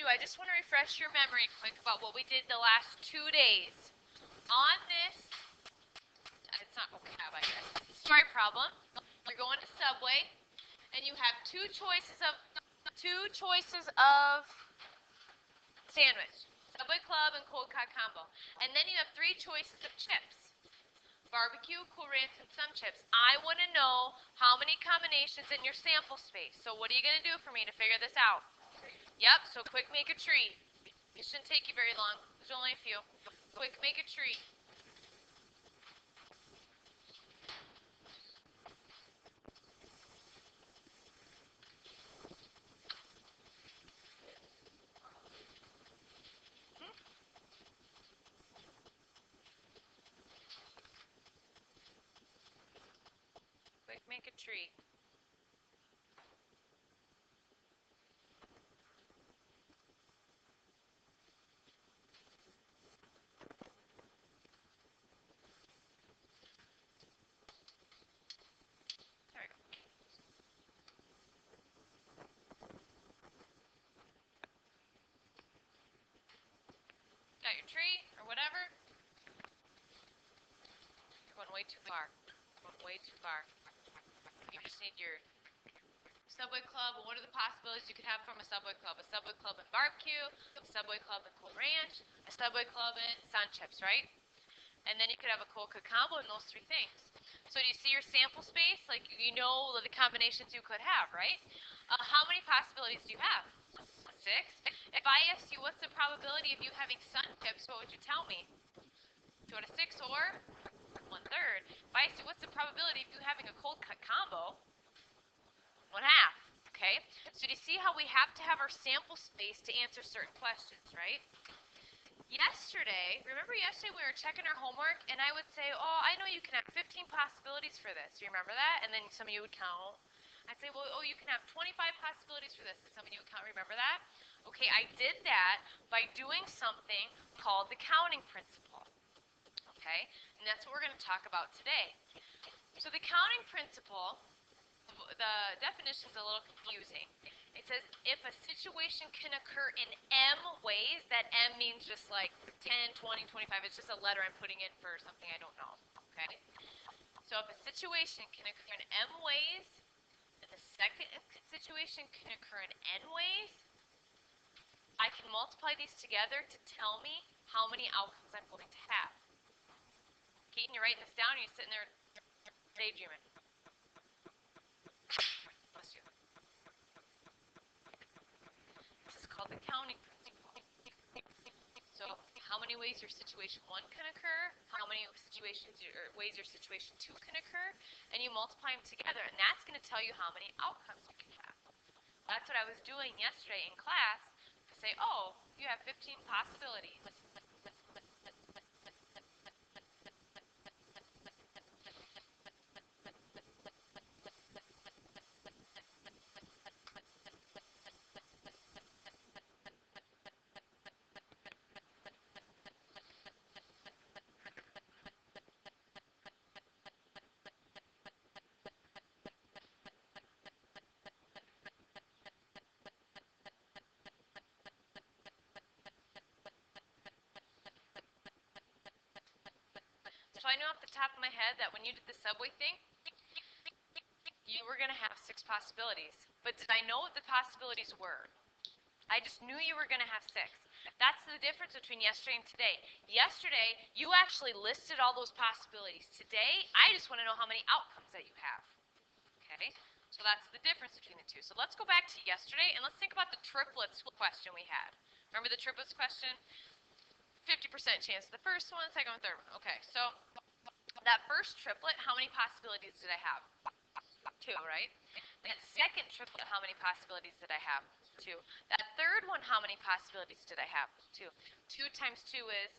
I just want to refresh your memory quick about what we did the last 2 days. On this, it's not vocab, I guess. Story problem. You're going to Subway, and you have two choices of sandwich. Subway Club and Cold Cut Combo. And then you have 3 choices of chips. Barbecue, Cool Ranch, and some chips. I want to know how many combinations in your sample space. So what are you going to do for me to figure this out? Yep, so quick make a tree. It shouldn't take you very long. There's only a few. Quick make a tree. Quick make a tree. There we go. Got your tree or whatever. You're going way too far. Going way too far. You just need your Subway Club. What are the possibilities you could have from a Subway Club? A Subway Club and barbecue, a Subway Club and Cool Ranch, a Subway Club and sun chips, right? And then you could have a Cold Cut Combo and those 3 things. So do you see your sample space? Like, you know the combinations you could have, right? How many possibilities do you have? 6. If I asked you what's the probability of you having sun chips, what would you tell me? 2 out of 6 or 1/3. If I asked you what's the probability of you having a Cold Cut Combo, 1/2. Okay? So do you see how we have to have our sample space to answer certain questions, right? Yesterday, remember yesterday we were checking our homework, and I would say, oh, I know you can have 15 possibilities for this. Do you remember that? And then some of you would count. I'd say, well, oh, you can have 25 possibilities for this. And some of you would count. Remember that? Okay, I did that by doing something called the counting principle. Okay? And that's what we're going to talk about today. So the counting principle, the definition is a little confusing. It says if a situation can occur in M ways, that M means just like 10, 20, 25. It's just a letter I'm putting in for something I don't know. Okay? So if a situation can occur in M ways, and the second situation can occur in N ways, I can multiply these together to tell me how many outcomes I'm going to have. Keaton, you're writing this down, or you're sitting there daydreaming? This is called the counting principle. So how many ways your situation 1 can occur, how many ways your situation 2 can occur, and you multiply them together, and that's going to tell you how many outcomes you can have. That's what I was doing yesterday in class to say, oh, you have 15 possibilities. So I know off the top of my head that when you did the Subway thing, you were going to have 6 possibilities. But did I know what the possibilities were? I just knew you were going to have 6. That's the difference between yesterday and today. Yesterday, you actually listed all those possibilities. Today, I just want to know how many outcomes that you have. Okay? So that's the difference between the two. So let's go back to yesterday, and let's think about the triplets question we had. Remember the triplets question? 50% chance. The first one, second one, third one. Okay, so that first triplet, how many possibilities did I have? 2, right? That second triplet, how many possibilities did I have? 2. That third one, how many possibilities did I have? 2. 2 times 2 is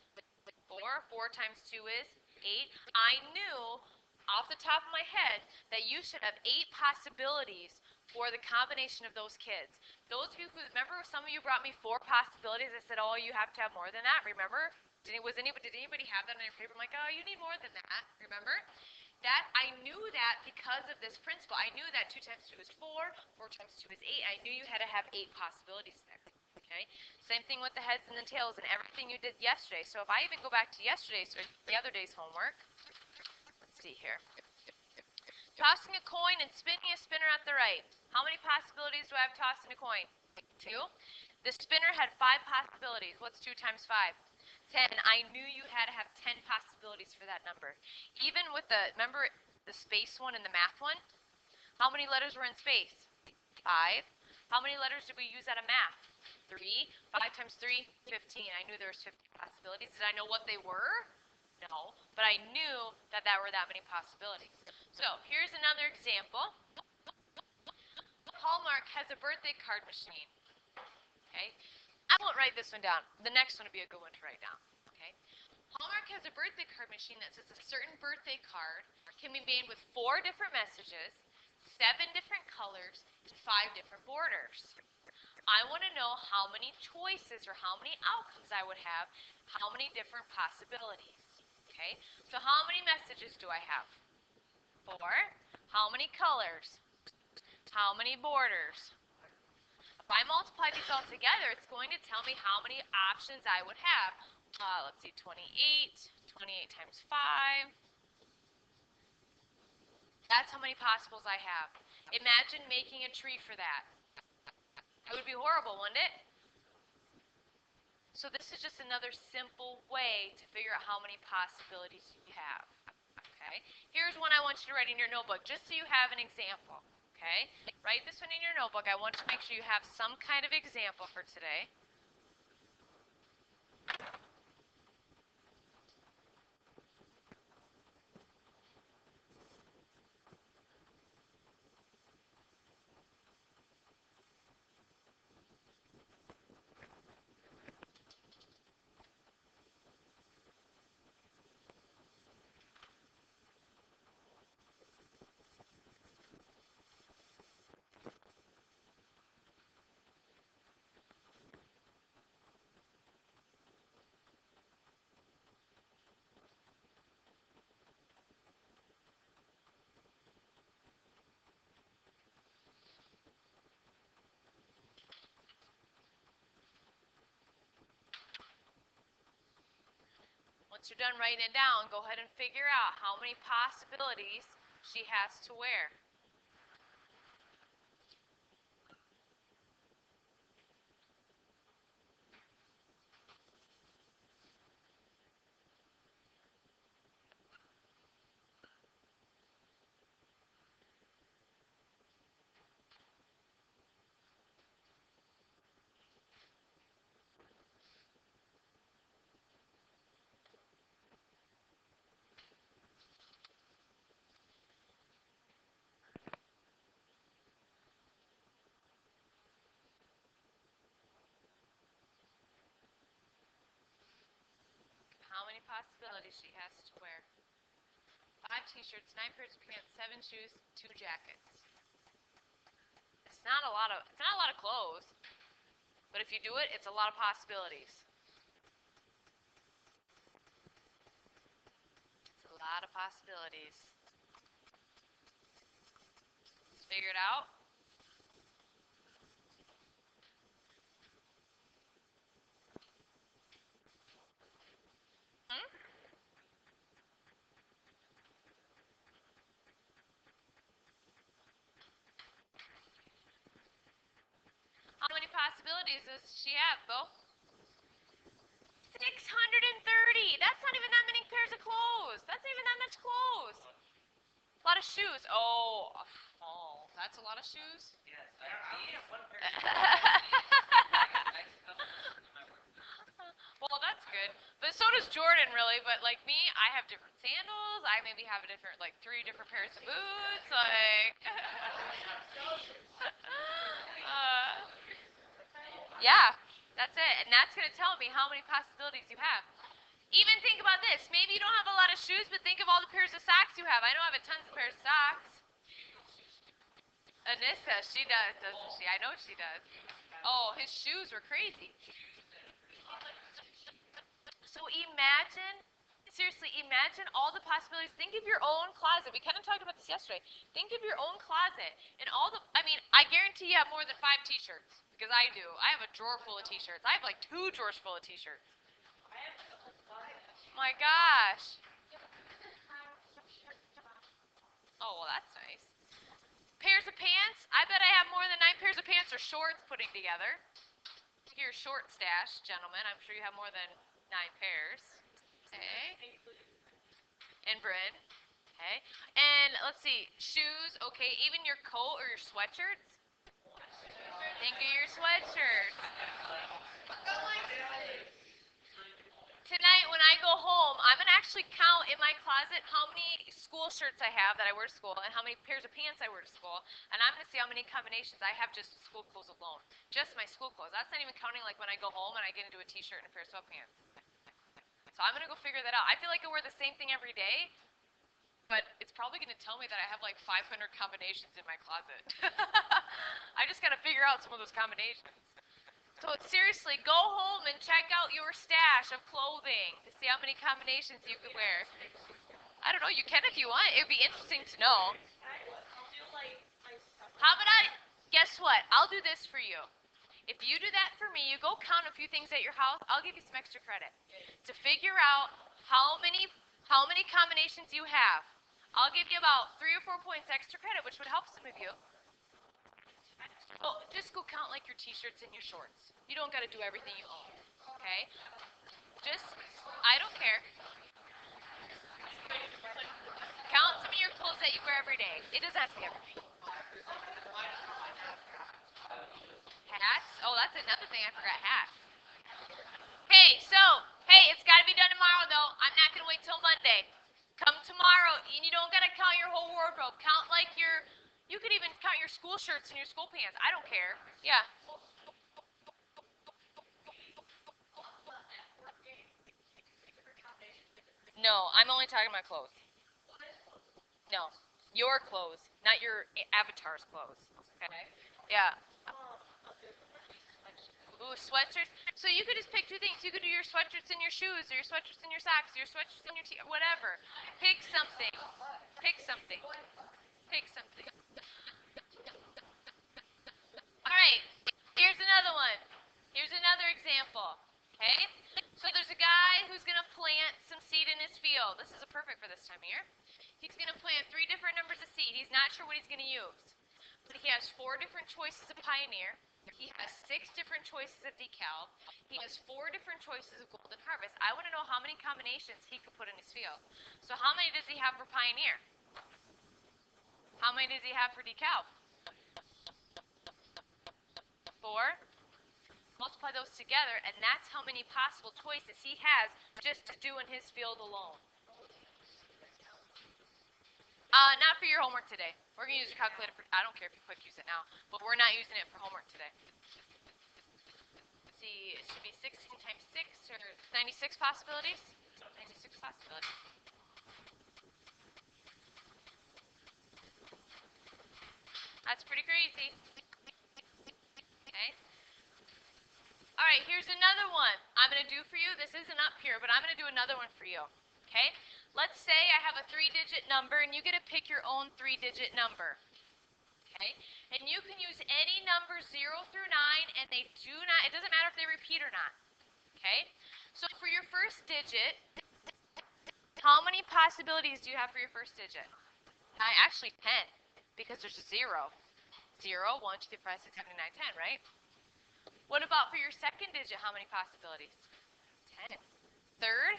4. 4 times 2 is 8. I knew off the top of my head that you should have 8 possibilities for the combination of those kids. Those of you who remember, some of you brought me 4 possibilities. I said, oh, you have to have more than that. Remember? Did anybody have that on your paper? I'm like, oh, you need more than that. Remember? That I knew that because of this principle. I knew that 2 times 2 is 4, 4 times 2 is 8. I knew you had to have 8 possibilities there. Okay? Same thing with the heads and the tails and everything you did yesterday. So if I even go back to yesterday's or the other day's homework, let's see here. Tossing a coin and spinning a spinner at the right. How many possibilities do I have tossing a coin? 2. The spinner had 5 possibilities. What's 2 times 5? 10. I knew you had to have 10 possibilities for that number. Even with the, remember the space one and the math one? How many letters were in space? 5. How many letters did we use out of math? 3. 5 times 3, 15. I knew there was 15 possibilities. Did I know what they were? No, but I knew that there were that many possibilities. So here's another example. Hallmark has a birthday card machine. Okay, I won't write this one down. The next one would be a good one to write down. Okay, Hallmark has a birthday card machine that says a certain birthday card can be made with 4 different messages, 7 different colors, and 5 different borders. I want to know how many choices or how many outcomes I would have, how many different possibilities. Okay, so how many messages do I have? 4. How many colors? How many borders? If I multiply these all together, it's going to tell me how many options I would have. Let's see, 28. 28 times 5. That's how many possibles I have. Imagine making a tree for that. It would be horrible, wouldn't it? So this is just another simple way to figure out how many possibilities you have. Okay? Here's one I want you to write in your notebook, just so you have an example. Okay? Write this one in your notebook. I want you to make sure you have some kind of example for today. Once you're done writing it down, go ahead and figure out how many possibilities she has to wear. How many possibilities she has to wear. 5 t-shirts, 9 pairs of pants, 7 shoes, 2 jackets. It's not a lot of clothes. But if you do it, it's a lot of possibilities. It's a lot of possibilities. Let's figure it out. Hmm? How many possibilities does she have, Bo? 630. That's not even that many pairs of clothes. That's not even that much clothes. A lot of shoes. Oh, that's a lot of shoes. Yes, I have one pair of Well, that's good. But so does Jordan, really. But like me, I have different sandals. I maybe have a different, like 3 different pairs of boots. Like, yeah, that's it. And that's going to tell me how many possibilities you have. Even think about this. Maybe you don't have a lot of shoes, but think of all the pairs of socks you have. I know I have a tons of pairs of socks. Anissa, she does, doesn't she? I know she does. Oh, his shoes were crazy. So imagine, seriously, imagine all the possibilities. Think of your own closet. We kind of talked about this yesterday. Think of your own closet and all the, I mean, I guarantee you have more than 5 t-shirts. Because I do. I have a drawer full of t-shirts. I have like 2 drawers full of t-shirts. My gosh. Oh, well, that's nice. Pairs of pants. I bet I have more than 9 pairs of pants or shorts putting together. Your short stash, gentlemen. I'm sure you have more than 9 pairs. Okay. And Bryn. Okay. And let's see. Shoes. Okay. Even your coat or your sweatshirts. Think of your sweatshirts. Tonight when I go home, I'm going to actually count in my closet how many school shirts I have that I wear to school and how many pairs of pants I wear to school. And I'm going to see how many combinations I have just school clothes alone. Just my school clothes. That's not even counting like when I go home and I get into a t-shirt and a pair of sweatpants. So I'm going to go figure that out. I feel like I wear the same thing every day, but it's probably going to tell me that I have like 500 combinations in my closet. I just got to figure out some of those combinations. So seriously, go home and check out your stash of clothing to see how many combinations you could wear. I don't know, you can if you want. It would be interesting to know. How about guess what? I'll do this for you. If you do that for me, you go count a few things at your house, I'll give you some extra credit. To figure out how many combinations you have, I'll give you about 3 or 4 points extra credit, which would help some of you. Oh, just go count like your t-shirts and your shorts. You don't got to do everything you own, okay? Just, I don't care. Count some of your clothes that you wear every day. It doesn't have to be every day. Hats? Oh, that's another thing I forgot, hats. Hey, hey, it's got to be done tomorrow, though. I'm not going to wait till Monday. Come tomorrow, and you don't got to count your whole wardrobe. Count like you could even count your school shirts and your school pants. I don't care. Yeah. No, I'm only talking about clothes. No, your clothes, not your avatar's clothes. Okay? Yeah. Ooh, sweatshirts. So you could just pick 2 things. You could do your sweatshirts and your shoes, or your sweatshirts and your socks, or your sweatshirts and your whatever. Pick something. Pick something. Pick something. All right. Here's another one. Here's another example. Okay? So there's a guy who's going to plant some seed in his field. This is perfect for this time of year. He's going to plant 3 different numbers of seed. He's not sure what he's going to use. But he has 4 different choices of Pioneer. He has 6 different choices of Dekalb. He has 4 different choices of Golden Harvest. I want to know how many combinations he could put in his field. So how many does he have for Pioneer? How many does he have for Dekalb? 4. Multiply those together, and that's how many possible choices he has just to do in his field alone. Not for your homework today. We're going to use a calculator. I don't care if you quick use it now, but we're not using it for homework today. Let's see, it should be 16 times 6, or 96 possibilities. 96 possibilities. That's pretty crazy. Okay. All right, here's another one I'm going to do for you. This isn't up here, but I'm going to do another one for you. Okay? Let's say I have a 3-digit number, and you get to pick your own 3-digit number. Okay? And you can use any number 0 through 9, and they do not, it doesn't matter if they repeat or not. Okay? So for your first digit, how many possibilities do you have for your first digit? Actually 10, because there's a 0. 0, 1, 2, 3, 4, 5, 6, 7, 8, 9, 10, right? What about for your second digit? How many possibilities? 10. Third?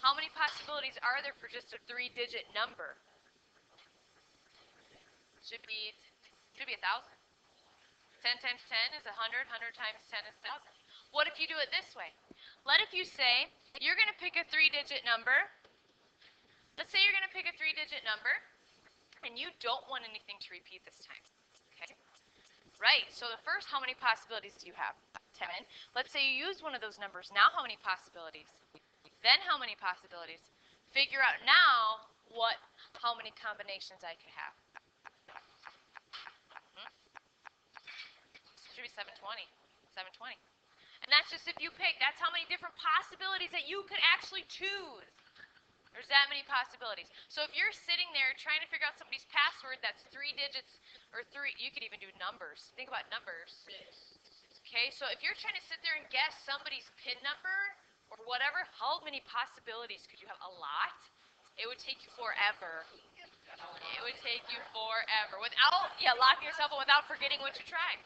How many possibilities are there for just a 3-digit number? Should be 1,000. 10 times 10 is 100. 100 times 10 is 1,000. What if you do it this way? What if you say you're going to pick a 3-digit number. Let's say you're going to pick a 3-digit number, and you don't want anything to repeat this time. Okay? Right. So the first, how many possibilities do you have? 10. Let's say you use one of those numbers. Now how many possibilities? Then how many possibilities? Figure out now how many combinations I could have. Should be 720. 720. And that's just if you pick. That's how many different possibilities that you could actually choose. There's that many possibilities. So if you're sitting there trying to figure out somebody's password that's 3 digits or you could even do numbers. Think about numbers. Okay, so if you're trying to sit there and guess somebody's PIN number or whatever, how many possibilities could you have? A lot. It would take you forever. It would take you forever without, locking yourself in without forgetting what you tried.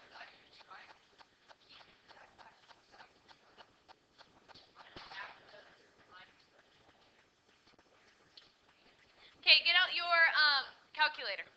Okay, get out your calculator.